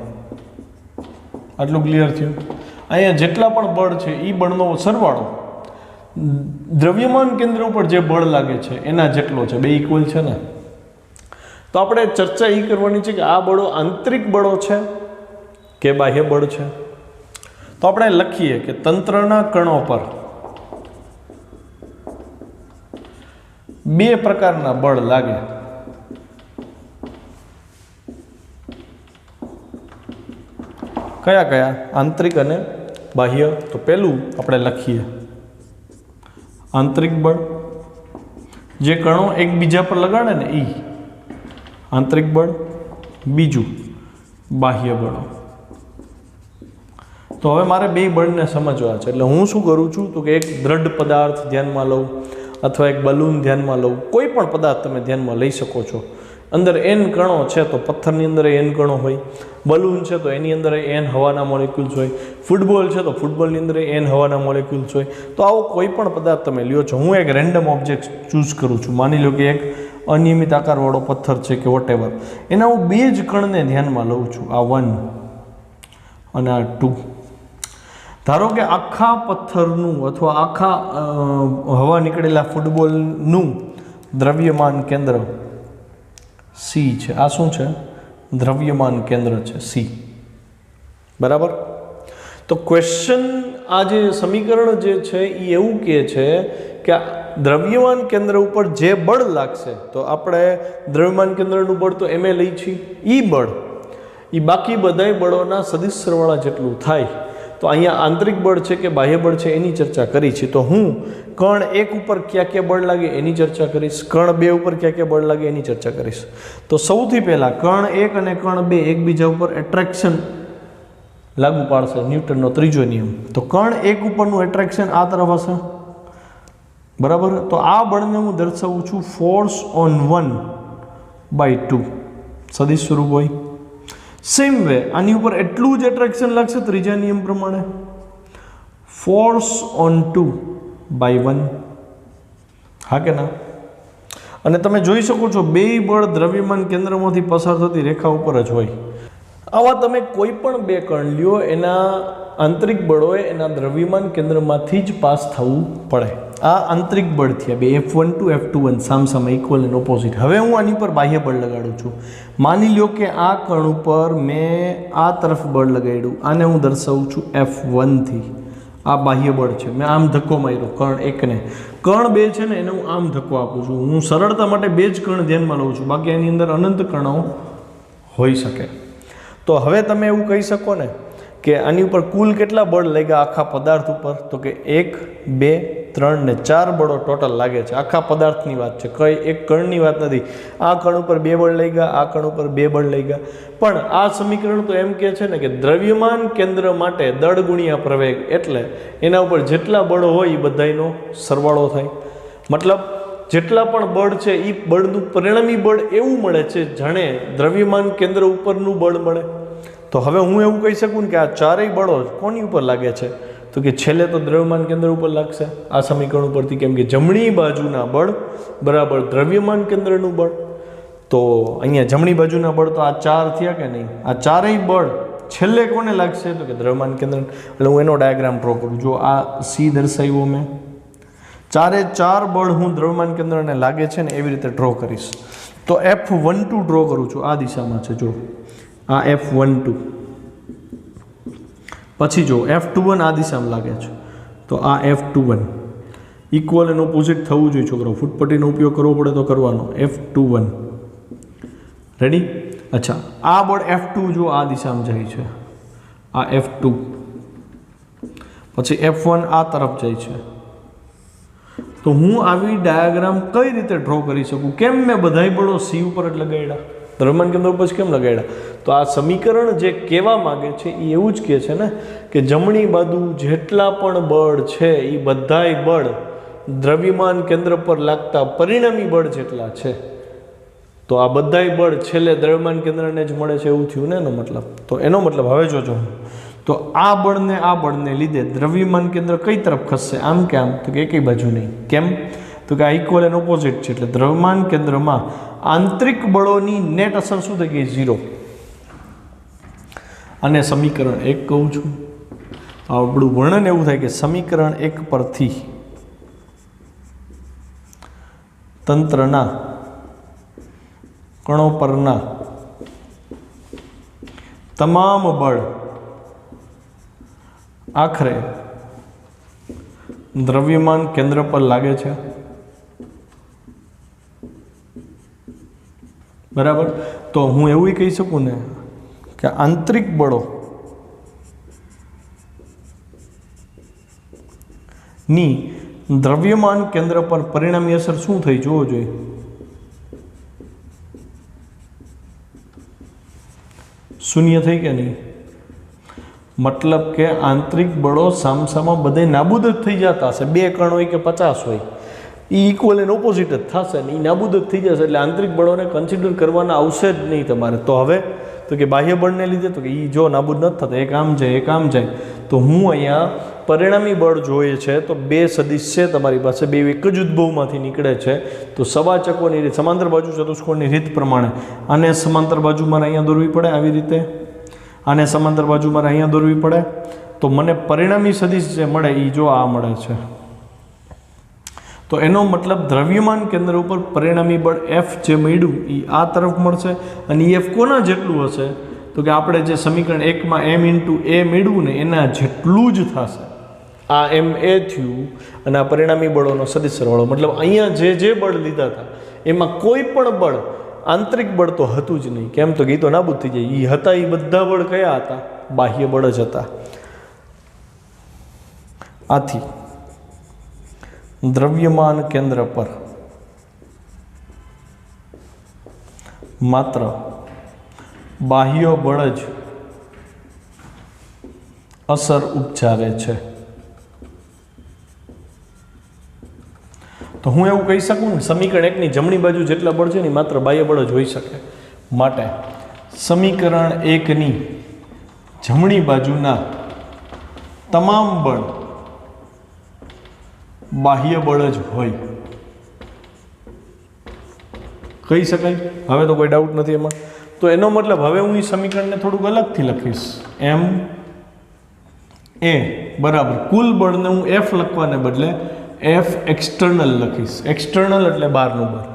આટલું ક્લિયર થયું? અહીંયા જેટલા પણ બળ છે એ બળનો સરવાળો દ્રવ્યમાન કેન્દ્ર ઉપર જે બળ લાગે છે એના જેટલો છે. બે ઇક્વલ છે ને? તો આપણે ચર્ચા એ કરવાની છે કે આ બળો આંતરિક બળો છે કે બાહ્ય બળ છે. તો આપણે લખીએ કે તંત્રના કણો પર બે પ્રકારના બળ લાગે. કયા કયા? આંતરિક અને બાહ્ય. તો પહેલું આપણે લખીએ આંતરિક બળ, જે કણો એકબીજા પર લગાડે ને એ આંતરિક બળ. બીજું બાહ્ય બળો. તો હવે મારે બે બળને સમજવા છે. એટલે હું શું કરું છું તો કે એક દ્રઢ પદાર્થ ધ્યાનમાં લઉં અથવા એક બલૂન ધ્યાનમાં લઉં. કોઈ પણ પદાર્થ તમે ધ્યાનમાં લઈ શકો છો. અંદર n કણો છે તો પથ્થરની અંદર n કણો હોય. બલૂન છે તો એની અંદર n હવાના મોલેક્યુલ્સ હોય. ફૂટબોલ છે તો ફૂટબોલની અંદર n હવાના મોલેક્યુલ્સ હોય. તો આવો કોઈ પણ પદાર્થ તમે લ્યો છો. હું એક રેન્ડમ ઓબ્જેક્ટ ચૂઝ કરું છું. માની લો કે એક અનિયમિત આકારવાળો પથ્થર છે કે વોટેવર. એના હું બે જ કણને ધ્યાનમાં લઉં છું, આ 1 અને આ 2. ધારો કે આખા પથ્થરનું અથવા આખા હવા નીકળેલા ફૂટબોલનું દ્રવ્યમાન કેન્દ્ર C છે. આ શું છે? દ્રવ્યમાન કેન્દ્ર છે C. બરાબર? તો ક્વેશ્ચન, આ જે સમીકરણ જે છે એ એવું કહે છે કે દ્રવ્યમાન કેન્દ્ર ઉપર જે બળ લાગશે, તો આપણે દ્રવ્યમાન કેન્દ્રનું બળ તો એમે લઈ છીએ, એ બળ એ બાકી બધાય બળોના સદિશ સરવાળા જેટલું થાય. તો અહીંયા આંતરિક બળ છે કે બાહ્ય બળ છે એની ચર્ચા કરી છે. તો હું કણ 1 ઉપર ક્યાં ક્યાં બળ લાગે એની ચર્ચા કરીશ, કણ 2 ઉપર ક્યાં ક્યાં બળ લાગે એની ચર્ચા કરીશ. તો સૌથી પહેલાં કણ 1 અને કણ 2 એકબીજા ઉપર એટ્રેક્શન લાગુ પાડશે, ન્યૂટનનો ત્રીજો નિયમ. તો કણ 1 ઉપરનું એટ્રેક્શન આ તરફ હશે. બરાબર? તો આ બળને હું દર્શાવું છું ફોર્સ ઓન 1/2 સદિશ સ્વરૂપ હોય. સેમ વે આની ઉપર એટલું જ એટ્રેક્શન લાગશે ત્રીજા નિયમ પ્રમાણે, ફોર્સ ઓન 2/1. હા કે ના? અને તમે જોઈ શકો છો બે બળ દ્રવ્યમાન કેન્દ્રમાંથી પસાર થતી રેખા ઉપર જ હોય. આવા તમે કોઈ પણ બે કણ લ્યો, એના આંતરિક બળોએ એના દ્રવ્યમાન કેન્દ્રમાંથી જ પાસ થવું પડે. આ આંતરિક બળ થયા બે, F12 F21 સામસામે ઇક્વલ એન્ડ ઓપોઝિટ. હવે હું આની પર બાહ્ય બળ લગાડું છું. માની લ્યો કે આ કણ ઉપર મેં આ તરફ બળ લગાડ્યું, આને હું દર્શાવું છું F1 થી. આ બાહ્ય બળ છે. મેં આમ ધક્કો માર્યો કણ 1 ને. કણ 2 છે ને એને હું આમ ધક્કો આપું છું. હું સરળતા માટે બે જ કણ ધ્યાનમાં લઉં છું, બાકી એની અંદર અનંત કણો હોઈ શકે. તો હવે તમે એવું કહી શકો ને કે આની ઉપર કુલ કેટલા બળ લાગ્યા આખા પદાર્થ ઉપર? તો કે 1 2 3 ને 4 બળો ટોટલ લાગે છે. આખા પદાર્થની વાત છે, કઈ એક કણની વાત નથી. આ કણ ઉપર 2 બળ લાગ્યા, આ કણ ઉપર 2 બળ લાગ્યા. પણ આ સમીકરણ તો એમ કહે છે ને કે દ્રવ્યમાન કેન્દ્ર માટે દળ ગુણ્યા પ્રવેગ, એટલે એના ઉપર જેટલા બળો હોય એ બધાનો સરવાળો થાય. મતલબ જેટલા પણ બળ છે એ બળનું પરિણામી બળ એવું મળે છે જાણે દ્રવ્યમાન કેન્દ્ર ઉપરનું બળ મળે. તો હવે હું એવું કહી શકું કે આ ચારેય બળો કોની ઉપર લાગે છે? તો કે છેલ્લે તો દ્રવ્યમાન કેન્દ્ર ઉપર લાગશે આ સમીકરણ ઉપરથી, કેમ કે જમણી બાજુના બળ બરાબર દ્રવ્યમાન કેન્દ્રનું બળ. તો અહીંયા જમણી બાજુના બળ તો આ 4 થયા કે નહીં? આ ચારેય બળ છેલ્લે કોને લાગશે? તો કે દ્રવ્યમાન કેન્દ્ર. એટલે હું એનો ડાયાગ્રામ ડ્રો કરું. જો આ C દર્શાવ્યો મેં, 4 બળ હું દ્રવ્યમાન કેન્દ્રને લાગે છે ને એવી રીતે ડ્રો કરીશ. તો F12 ડ્રો કરું છું, આ દિશામાં છે. જો આ F12, પછી જો F21 આ દિશામાં લાગે છે, તો આ F21 ઇક્વલ એન્ડ ઓપોઝિટ થવું જોઈએ છોકરો. ફૂટપટ્ટીનો ઉપયોગ કરવો પડે તો કરવાનો. F21 ready. અચ્છા, આ બળ F2 જો આ દિશામાં જાય છે, આ F2, પછી F1 આ તરફ જાય છે, તો હું આવી ડાયાગ્રામ કઈ રીતે ડ્રો કરી શકું? કેમ મેં બધાય બળો C ઉપર જ લગાડ્યા, દ્રવ્યમાન કેન્દ્ર ઉપર કેમ લગાડ્યા? તો આ સમીકરણ જે કહેવા માગે છે એ એવું જ કહે છે ને કે જમણી બાજુ જેટલા પણ બળ છે એ બધાય બળ દ્રવ્યમાન કેન્દ્ર પર લાગતા પરિણામી બળ જેટલા છે, તો આ બધાય બળ છેલ્લે દ્રવ્યમાન કેન્દ્રને જ મળે છે, એવું થયું ને એનો મતલબ. તો એનો મતલબ હવે જોજો, તો આ બળને લીધે દ્રવ્યમાન કેન્દ્ર કઈ તરફ ખસશે? આમ કે આમ? તો કે એકેય બાજુ નહીં. કેમ? તો કે આ ઇક્વલ એન્ડ ઓપોઝિટ છે, એટલે દ્રવ્યમાન કેન્દ્રમાં આંતરિક બળોની નેટ અસર શું થઈ ગઈ? 0. અને સમીકરણ 1 કહું છું, આપણું વર્ણન એવું થાય કે સમીકરણ 1 પરથી તંત્રના કણો પરના તમામ બળ આખરે દ્રવ્યમાન કેન્દ્ર પર લાગે છે, બરાબર? તો હું એવું કહી શકું ને કે આંતરિક બળો ની દ્રવ્યમાન કેન્દ્ર પર પરિણામી અસર શું થઈ જોવો જોઈએ? શૂન્ય થઈ કે નહીં? મતલબ કે આંતરિક બળો સામસામા બધે નાબૂદ જ થઈ જતા હશે. 2 કણ હોય કે 50 હોય, એ ઇક્વલ એન્ડ ઓપોઝિટ જ થશે ને, એ નાબૂદ જ થઈ જશે. એટલે આંતરિક બળોને કન્સિડર કરવાના આવશે જ નહીં તમારે. તો હવે તો કે બાહ્ય બળને લીધે તો કે એ જો નાબૂદ નથી થતા, એક આમ જાય એક આમ જાય, તો હું અહીંયા પરિણામી બળ જોઈએ છે તો 2 સદિશ છે તમારી પાસે, 2 એક જ ઉદ્ભવમાંથી નીકળે છે. તો સવાચકોની રીત, સમાંતર બાજુ ચતુષ્કોણની રીત પ્રમાણે આને સમાંતર બાજુ મારે અહીંયા દોરવી પડે, આવી રીતે આને સમાંતર બાજુ મારે અહીંયા દોરવી પડે. તો મને પરિણામી સદિશ જે મળે એ જો આ મળે છે. તો એનો મતલબ દ્રવ્યમાન કેન્દ્ર ઉપર પરિણામી બળ F જે મળ્યું એ આ તરફ મળશે. અને F કોના જેટલું હશે? તો કે આપણે જે સમીકરણ 1 માં m × a મેળવ્યું ને એના જેટલું જ થશે. આ m a થયું અને આ પરિણામી બળોનો સદિશ સરવાળો. મતલબ અહીંયા જે બળ લીધા હતા એમાં કોઈ પણ બળ આંતરિક બળ તો હતું જ નહીં. કેમ? તો કે એ તો નાબૂદ થઈ જાય. એ હતા એ બધા બળ કયા હતા? બાહ્ય બળ જ હતા. આથી દ્રવ્યમાન કેન્દ્ર પર માત્ર બાહ્ય બળ જ અસર ઉપજાવે છે. તો હું એવું કહી શકું ને, સમીકરણ 1 ની જમણી બાજુ જેટલા બળ છે ને માત્ર બાહ્ય બળ જ હોઈ શકે. માટે સમીકરણ 1 ની જમણી બાજુના તમામ બળ બાહ્ય બળ જ હોય કહી શકાય. હવે તો કોઈ ડાઉટ નથી એમાં. તો એનો મતલબ હવે હું એ સમીકરણને થોડુંક અલગથી લખીશ. m a બરાબર કુલ બળને હું F લખવાને બદલે F એક્સટર્નલ લખીશ. એક્સટર્નલ એટલે બહારનું બળ.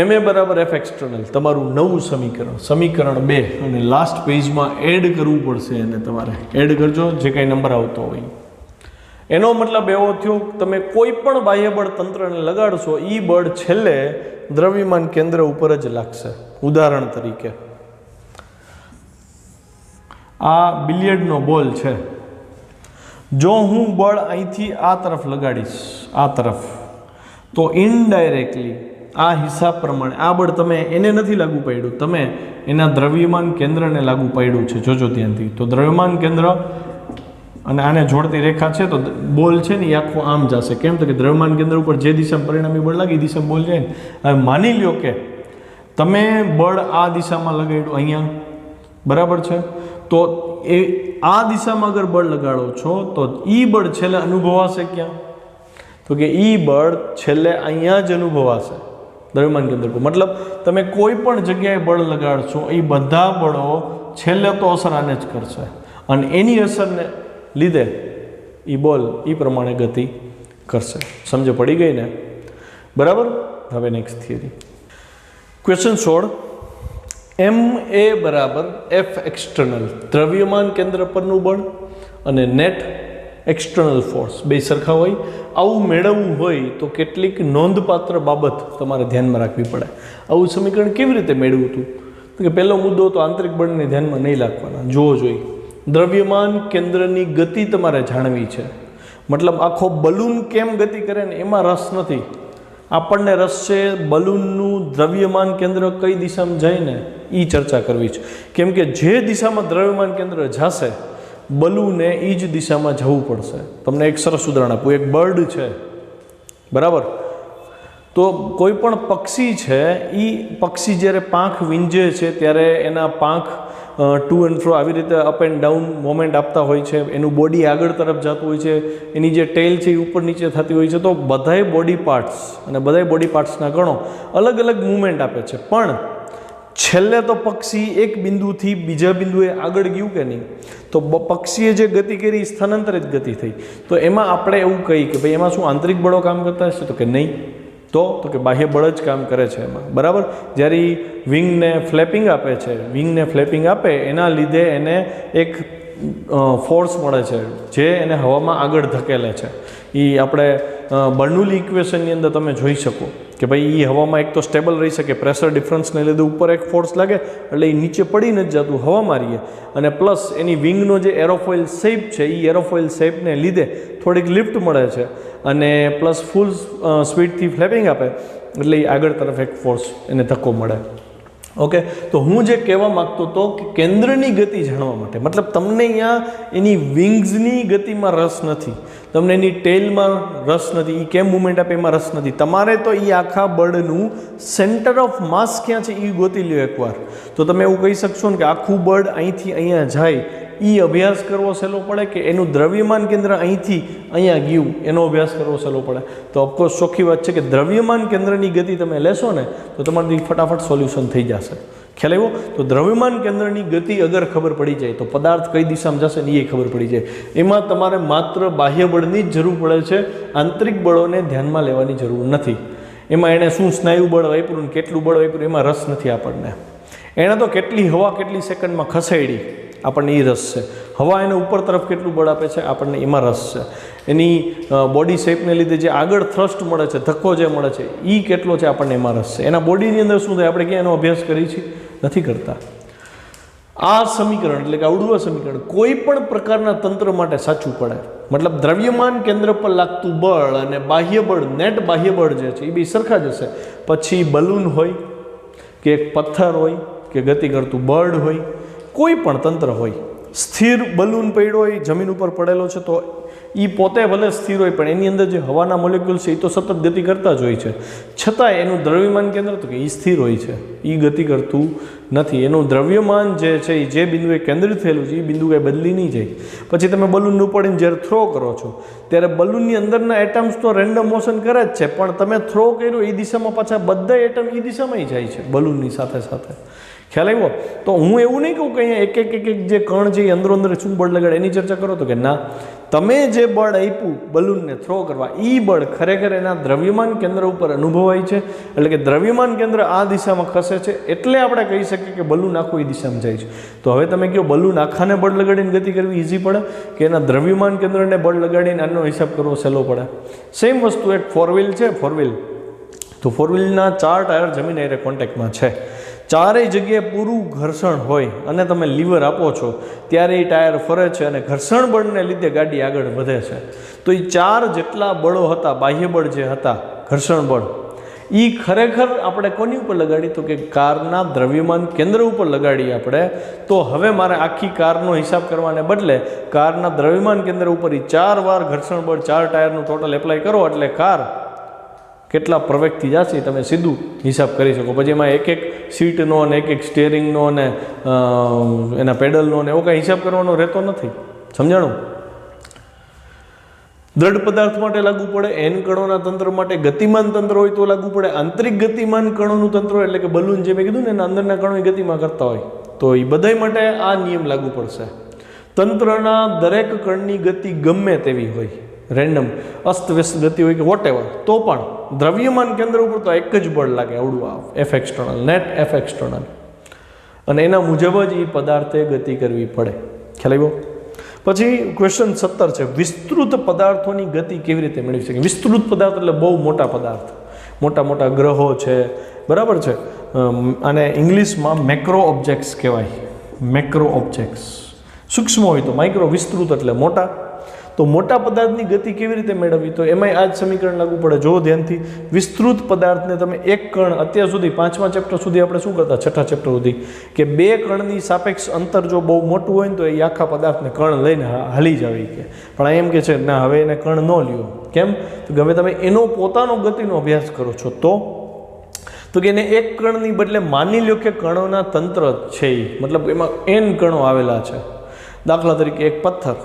ma બરાબર F એક્સટર્નલ તમારું નવું સમીકરણ, સમીકરણ 2. અને લાસ્ટ પેજમાં એડ કરવું પડશે એને, તમારે એડ કરજો જે કાંઈ નંબર આવતો હોય. એનો મતલબ એવો થયો તમે કોઈ પણ બાહ્ય બળ તંત્રને લગાડશો એ બળ છેલ્લે દ્રવ્યમાન કેન્દ્ર ઉપર જ લાગશે. ઉદાહરણ તરીકે આ બિલિયર્ડનો બોલ છે. જો હું બળ અહીંથી આ તરફ લગાડીશ, આ તરફ, તો ઇનડાયરેક્ટલી આ હિસાબ પ્રમાણે આ બળ તમે એને નથી લાગુ પાડ્યું, તમે એના દ્રવ્યમાન કેન્દ્રને લાગુ પાડ્યું છે. જોજો ધ્યાનથી. તો દ્રવ્યમાન કેન્દ્ર અને આને જોડતી રેખા છે, તો બોલ છે ને એ આખો આમ જશે. કેમ? તો કે દ્રવ્યમાન કેન્દ્ર ઉપર જે દિશામાં પરિણામી બળ લાગે એ દિશામાં બોલ જાય ને. હવે માની લ્યો કે તમે બળ આ દિશામાં લગાડ્યું અહીંયા, બરાબર છે, તો એ આ દિશામાં અગર બળ લગાડો છો તો એ બળ છેલ્લે અનુભવાશે ક્યાં? તો કે એ બળ છેલ્લે અહીંયા જ અનુભવાશે દ્રવ્યમાન કેન્દ્ર પર. મતલબ તમે કોઈ પણ જગ્યાએ બળ લગાડશો એ બધા બળો છેલ્લે તો અસર આને જ કરશે અને એની અસરને લીધે એ બોલ એ પ્રમાણે ગતિ કરશે. સમજ પડી ગઈ ને? બરાબર. હવે નેક્સ્ટ થિયરી, ક્વેશ્ચન 16. ma બરાબર F એક્સટર્નલ દ્રવ્યમાન કેન્દ્ર પરનું બળ અને નેટ એક્સટર્નલ ફોર્સ, બે સરખા હોય. આવું મેળવવું હોય તો કેટલીક નોંધપાત્ર બાબત તમારે ધ્યાનમાં રાખવી પડે. આવું સમીકરણ કેવી રીતે મેળવ્યું હતું? તો કે પહેલો મુદ્દો તો આંતરિક બળને ધ્યાનમાં નહીં રાખવાના, જોવો જોઈએ. દ્રવ્યમાન કેન્દ્રની ગતિ તમારે જાણવી છે. મતલબ આખો બલૂન કેમ ગતિ કરે ને એમાં રસ નથી. આપણને રસ છે બલૂનનું દ્રવ્યમાન કેન્દ્ર કઈ દિશામાં જાય ને એ ચર્ચા કરવી છે. કેમ કે જે દિશામાં દ્રવ્યમાન કેન્દ્ર જશે બલૂને એ જ દિશામાં જવું પડશે. તમને એક સરસ ઉદાહરણ આપું. એક બર્ડ છે, બરાબર? તો કોઈ પણ પક્ષી છે, એ પક્ષી જ્યારે પાંખ વીંજે છે ત્યારે એના પાંખ ટુ એન્ડ ફ્રો આવી રીતે અપ એન્ડ ડાઉન મોમેન્ટ આપતા હોય છે. એનું બોડી આગળ તરફ જતું હોય છે, એની જે ટેલ છે એ ઉપર નીચે થતી હોય છે. તો બધાય બોડી પાર્ટ્સ અને બધાય બોડી પાર્ટ્સના કણો અલગ અલગ મૂવમેન્ટ આપે છે. પણ છેલ્લે તો પક્ષી એક બિંદુથી બીજા બિંદુએ આગળ ગયું કે નહીં? તો પક્ષીએ જે ગતિ કરી સ્થાનાંતરિત ગતિ થઈ. તો એમાં આપણે એવું કહીએ કે ભાઈ એમાં શું આંતરિક બળો કામ કરતા હશે? તો કે નહીં. તો કે બાહ્ય બળ જ કામ કરે છે એમાં, બરાબર? જ્યારે વિંગને ફ્લેપિંગ આપે છે, વિંગને ફ્લેપિંગ આપે એના લીધે એને એક ફોર્સ મળે છે જે એને હવામાં આગળ ધકેલે છે. એ આપણે બર્નૌલી ઇક્વેશનની અંદર તમે જોઈ શકો કે ભાઈ એ હવામાં એક તો સ્ટેબલ રહી શકે, પ્રેશર ડિફરન્સને લીધે ઉપર એક ફોર્સ લાગે એટલે એ નીચે પડી નથી જતું, હવામાં રહીએ. અને પ્લસ એની વિંગનો જે એરોફોઇલ શેપ છે એ એરોફોઇલ શેપને લીધે થોડીક લિફ્ટ મળે છે અને પ્લસ ફૂલ સ્પીડથી ફ્લેપિંગ આપે એટલે એ આગળ તરફ એક ફોર્સ એને ધક્કો મળે. ઓકે, તો હું જે કહેવા માગતો હતો કે કેન્દ્રની ગતિ જાણવા માટે, મતલબ તમને અહીંયા એની વિંગ્સની ગતિમાં રસ નથી, તમને એની ટેલમાં રસ નથી, એ કેમ મુવમેન્ટ આપે એમાં રસ નથી. તમારે તો એ આખા બળનું સેન્ટર ઓફ માસ ક્યાં છે એ ગોતી લ્યો એકવાર. તો તમે એવું કહી શકશો ને કે આખું બળ અહીંથી અહીંયા જાય એ અભ્યાસ કરવો સહેલો પડે કે એનું દ્રવ્યમાન કેન્દ્ર અહીંથી અહીંયા ગયું એનો અભ્યાસ કરવો સહેલો પડે? તો ઓફકોર્સ ચોખ્ખી વાત છે કે દ્રવ્યમાન કેન્દ્રની ગતિ તમે લેશો ને તો તમારી ફટાફટ સોલ્યુશન થઈ જશે. ખ્યાલ આવ્યો? તો દ્રવ્યમાન કેન્દ્રની ગતિ અગર ખબર પડી જાય તો પદાર્થ કઈ દિશામાં જશે ને એ ખબર પડી જાય. એમાં તમારે માત્ર બાહ્ય બળની જ જરૂર પડે છે, આંતરિક બળોને ધ્યાનમાં લેવાની જરૂર નથી. એમાં એણે શું સ્નાયુ બળ વાપર્યું ને કેટલું બળ વાપર્યું એમાં રસ નથી આપણને. એણે તો કેટલી હવા કેટલી સેકન્ડમાં ખસેડી આપણને એ રસ છે. હવા એને ઉપર તરફ કેટલું બળ આપે છે આપણને એમાં રસ છે. એની બોડી શેપને લીધે જે આગળ થ્રસ્ટ મળે છે, ધક્કો જે મળે છે એ કેટલો છે આપણને એમાં રસ છે. એના બોડીની અંદર શું થાય આપણે ક્યાં એનો અભ્યાસ કરીએ છીએ? નથી કરતા. આ સમીકરણ એટલે કે આવડું સમીકરણ કોઈ પણ પ્રકારના તંત્ર માટે સાચું પડે. મતલબ દ્રવ્યમાન કેન્દ્ર પર લાગતું બળ અને બાહ્ય બળ, નેટ બાહ્ય બળ જે છે એ બી સરખા જ હશે. પછી બલૂન હોય કે એક પથ્થર હોય કે ગતિ કરતું બર્ડ હોય, કોઈ પણ તંત્ર હોય, સ્થિર બલૂન પડ્યો હોય જમીન ઉપર પડેલો છે તો એ પોતે ભલે સ્થિર હોય પણ એની અંદર જે હવાના મોલેક્યુલ છે એ તો સતત ગતિ કરતા જ હોય છે. છતાંય એનું દ્રવ્યમાન કેન્દ્ર તો કે એ સ્થિર હોય છે, એ ગતિ કરતું નથી. એનું દ્રવ્યમાન જે છે એ જે બિંદુએ કેન્દ્રિત થયેલું છે એ બિંદુ કંઈ બદલી નહીં જાય. પછી તમે બલૂનનું ઉપાડીને જ્યારે થ્રો કરો છો ત્યારે બલૂનની અંદરના એટમ્સ તો રેન્ડમ મોશન કરે જ છે, પણ તમે થ્રો કર્યો એ દિશામાં પાછા બધા એટમ એ દિશામાં જાય છે બલૂનની સાથે સાથે. ખ્યાલ આવ્યો? તો હું એવું નહીં કહું કે અહીંયા એક જે કણ છે એ અંદરો અંદર શું બળ લગાડે એની ચર્ચા કરો તો કે ના, તમે જે બળ આપ્યું બલૂનને થ્રો કરવા એ બળ ખરેખર એના દ્રવ્યમાન કેન્દ્ર ઉપર અનુભવાય છે. એટલે કે દ્રવ્યમાન કેન્દ્ર આ દિશામાં ખસે છે એટલે આપણે કહી શકીએ કે બલૂન આખું એ દિશામાં જાય છે. તો હવે તમે કહો બલૂન આખાને બળ લગાડીને ગતિ કરવી ઇઝી પડે કે એના દ્રવ્યમાન કેન્દ્રને બળ લગાડીને આનો હિસાબ કરવો સહેલો પડે? સેમ વસ્તુ એક ફોર વ્હીલ છે. ફોર વ્હીલ તો ફોર વ્હીલના 4 ટાયર જમીન હારે કોન્ટેક્ટમાં છે. ચારેય જગ્યાએ પૂરું ઘર્ષણ હોય અને તમે લીવર આપો છો ત્યારે એ ટાયર ફરે છે અને ઘર્ષણ બળને લીધે ગાડી આગળ વધે છે. તો એ 4 જેટલા બળો હતા, બાહ્ય બળ જે હતા, ઘર્ષણ બળ, એ ખરેખર આપણે કોની ઉપર લગાડી? તો કે કારના દ્રવ્યમાન કેન્દ્ર ઉપર લગાડી આપણે. તો હવે મારે આખી કારનો હિસાબ કરવાને બદલે કારના દ્રવ્યમાન કેન્દ્ર ઉપર એ 4 વાર ઘર્ષણ બળ 4 ટાયરનું ટોટલ એપ્લાય કરો એટલે કાર કેટલા પ્રવેગથી જશે તમે સીધું હિસાબ કરી શકો. પછી એમાં એક સીટનો અને એક સ્ટિયરિંગનો અને એના પેડલનો ને એવો કાંઈ હિસાબ કરવાનો રહેતો નથી. સમજાણું? દ્રઢ પદાર્થ માટે લાગુ પડે, એન કણોના તંત્ર માટે ગતિમાન તંત્ર હોય તો લાગુ પડે. આંતરિક ગતિમાન કણોનું તંત્ર એટલે કે બલૂન જે મેં કીધું ને એના અંદરના કણો ગતિમાં કરતા હોય તો એ બધાય માટે આ નિયમ લાગુ પડશે. તંત્રના દરેક કણની ગતિ ગમે તેવી હોય, રેન્ડમ અસ્તવ્યસ્ત ગતિ હોય કે વોટ એવર, તો પણ દ્રવ્યમાન કેન્દ્ર ઉપર તો એક જ બળ લાગે, આવડું F external, net F external. અને એના મુજબ જ એ પદાર્થે ગતિ કરવી પડે. ખ્યાલ આવ્યો? પછી ક્વેશ્ચન 17 છે, વિસ્તૃત પદાર્થોની ગતિ કેવી રીતે મેળવી શકે? વિસ્તૃત પદાર્થ એટલે બહુ મોટા પદાર્થ, મોટા મોટા ગ્રહો છે, બરાબર છે, અને ઇંગ્લિશમાં મેક્રો ઓબ્જેક્ટ્સ કહેવાય. મેક્રો ઓબ્જેક્ટ્સ સૂક્ષ્મ હોય તો માઇક્રો, વિસ્તૃત એટલે મોટા. તો મોટા પદાર્થની ગતિ કેવી રીતે મેળવવી? તો એમાંય આ જ સમીકરણ લાગુ પડે. જો ધ્યાનથી, વિસ્તૃત પદાર્થને તમે એક કણ, અત્યાર સુધી 5મા ચેપ્ટર સુધી આપણે શું કરતા, 6ઠા ચેપ્ટર સુધી, કે 2 કણની સાપેક્ષ અંતર જો બહુ મોટું હોય ને તો એ આખા પદાર્થને કણ લઈને હાલી જ આવી કે. પણ આ એમ કે છે ના, હવે એને કણ ન લ્યો. કેમ? તો હવે તમે એનો પોતાનો ગતિનો અભ્યાસ કરો છો તો કે એને એક કણની બદલે માની લો કે કણોના તંત્ર છે, મતલબ એમાં n કણો આવેલા છે. દાખલા તરીકે એક પથ્થર,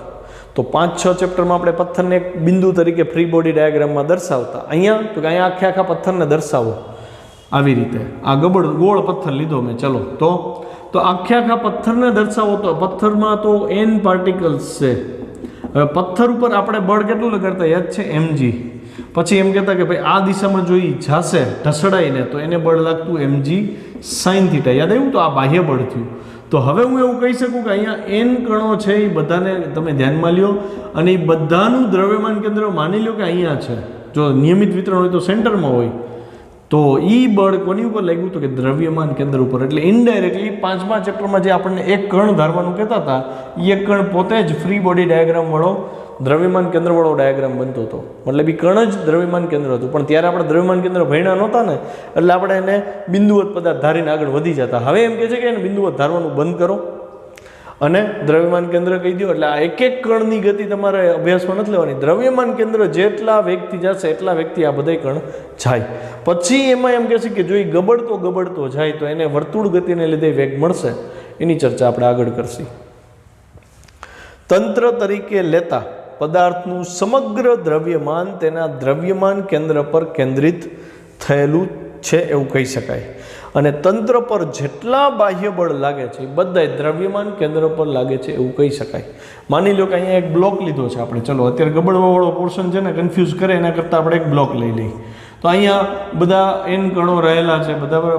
તો 5-6 ચેપ્ટરમાં આપણે પથ્થરને એક બિંદુ તરીકે ફ્રી બોડી ડાયાગ્રામમાં દર્શાવતા. અહીંયા તો કે અહીંયા આખા પથ્થરને દર્શાવો આવી રીતે. આ ગોળ પથ્થર લીધો મેં, ચલો તો આખા પથ્થરને દર્શાવો તો પથ્થરમાં તો n પાર્ટિકલ્સ છે. હવે પથ્થર ઉપર આપણે બળ કેટલું લગાડતા, યાદ છે? mg. પછી એમ કહેતા કે ભાઈ આ દિશામાં જો એ જાશે ઢસડાઈને તો એને બળ લાગતું mg sin θ. યાદ આવ્યું? તો આ બાહ્ય બળ થયું. તો હવે હું એવું કહી શકું કે અહીંયા n કણો છે, એ બધાને તમે ધ્યાનમાં લ્યો, અને એ બધાનું દ્રવ્યમાન કેન્દ્ર માની લો કે અહીંયા છે. જો નિયમિત વિતરણ હોય તો સેન્ટરમાં હોય, તો એ બળ કોની ઉપર લાગ્યું? તો કે દ્રવ્યમાન કેન્દ્ર ઉપર. એટલે ઇનડાયરેક્ટલી 5મા ચેપ્ટરમાં જે આપણને એક કણ ધારવાનું કહેતા હતા, એ એક કણ પોતે જ ફ્રી બોડી ડાયાગ્રામ વાળો દ્રવ્યમાન કેન્દ્ર વાળો ડાયાગ્રામ બનતો હતો. મતલબ એ કણ જ દ્રવ્યમાન કેન્દ્ર હતું. પણ ત્યારે આપણે દ્રવ્યમાન કેન્દ્ર ભણ્યા નહોતા ને, એટલે આપણે એને બિંદુવત પદાર્થ ધારીને આગળ વધી જતા. હવે એમ કહે છે કે એને બિંદુવત ધારવાનું બંધ કરો અને દ્રવ્યમાન કેન્દ્ર કહી દો. એટલે આ એક એક કણની ગતિ તમારે અભ્યાસમાં નથી લેવાની. દ્રવ્યમાન કેન્દ્ર જેટલા વેગથી જશે એટલા વેગથી આ બધા કણ જાય. પછી એમાં એમ કહે છે કે જો એ ગબડતો જાય તો એને વર્તુળ ગતિને લીધે વેગ મળશે. એની ચર્ચા આપણે આગળ કરશી. તંત્ર તરીકે લેતા પદાર્થનું સમગ્ર દ્રવ્યમાન તેના દ્રવ્યમાન કેન્દ્ર પર કેન્દ્રિત થયેલું છે એવું કહી શકાય. અને તંત્ર પર જેટલા બાહ્ય બળ લાગે છે એ બધાય દ્રવ્યમાન કેન્દ્ર પર લાગે છે એવું કહી શકાય. માની લો કે અહીંયા એક બ્લોક લીધો છે આપણે, ચલો અત્યારે ગબડવાવાળો પોર્શન છે ને, કન્ફ્યુઝ કરે એના કરતાં આપણે એક બ્લોક લઈ લઈએ. તો અહીંયા બધા n કણો રહેલા છે, બધા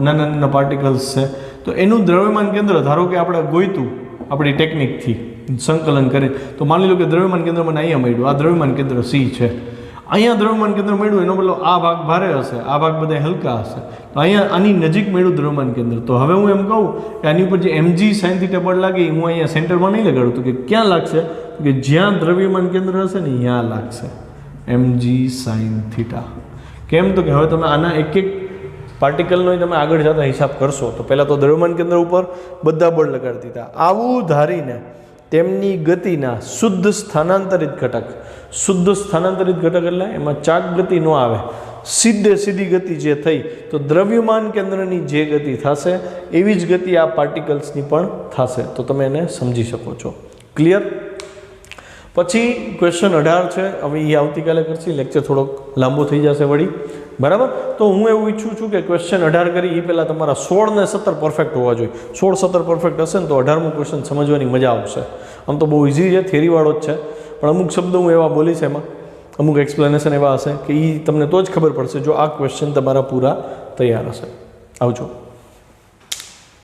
નાના નાના પાર્ટિકલ્સ છે. તો એનું દ્રવ્યમાન કેન્દ્ર ધારો કે આપણે ગોઈતું આપણી ટેકનિકથી સંકલન કરી, તો માની લો કે દ્રવ્યમાન કેન્દ્ર મને અહીંયા મળ્યું, આ દ્રવ્યમાન કેન્દ્ર C છે. અહીંયા દ્રવ્યમાન કેન્દ્ર મળ્યું, એનો મતલબ આ ભાગ ભારે હશે, આ ભાગ બધા હલકા હશે. તો અહીંયા આની નજીક મળ્યું દ્રવ્યમાન કેન્દ્ર. તો હવે હું એમ કહું કે આની ઉપર જે mg sin θ બળ લાગે, હું અહીંયા સેન્ટરમાં નહીં લગાડું. તો કે ક્યાં લાગશે? કે જ્યાં દ્રવ્યમાન કેન્દ્ર હશે ને ત્યાં લાગશે mg sin θ. કેમ? તો કે હવે તમે આના એક એક પાર્ટિકલનો તમે આગળ જતા હિસાબ કરશો તો પહેલાં તો દ્રવ્યમાન કેન્દ્ર ઉપર બધા બળ લગાડી દીધા. આવું ધારીને તેમની ગતિના શુદ્ધ સ્થાનાંતરિત ઘટક એટલે એમાં ચાક ગતિ ન આવે, સીધી ગતિ જે થઈ, તો દ્રવ્યમાન કેન્દ્રની જે ગતિ થશે એવી જ ગતિ આ પાર્ટિકલ્સની પણ થશે. તો તમે એને સમજી શકો છો. ક્લિયર? પછી ક્વેશ્ચન 18 છે. હવે એ આવતીકાલે કરશે, લેક્ચર થોડોક લાંબો થઈ જશે વળી, બરાબર? તો હું એવું ઈચ્છું છું કે ક્વેશ્ચન 18 કરી એ પહેલાં તમારા 16 ને 17 પરફેક્ટ હોવા જોઈએ. 16-17 પરફેક્ટ હશે ને તો 18મું ક્વેશ્ચન સમજવાની મજા આવશે. આમ તો બહુ ઇઝી છે, થિયરીવાળો જ છે, પણ અમુક શબ્દો હું એવા બોલીશ, એમાં અમુક એક્સપ્લેનેશન એવા હશે કે એ તમને તો જ ખબર પડશે જો આ ક્વેશ્ચન તમારા પૂરા તૈયાર હશે. આવજો.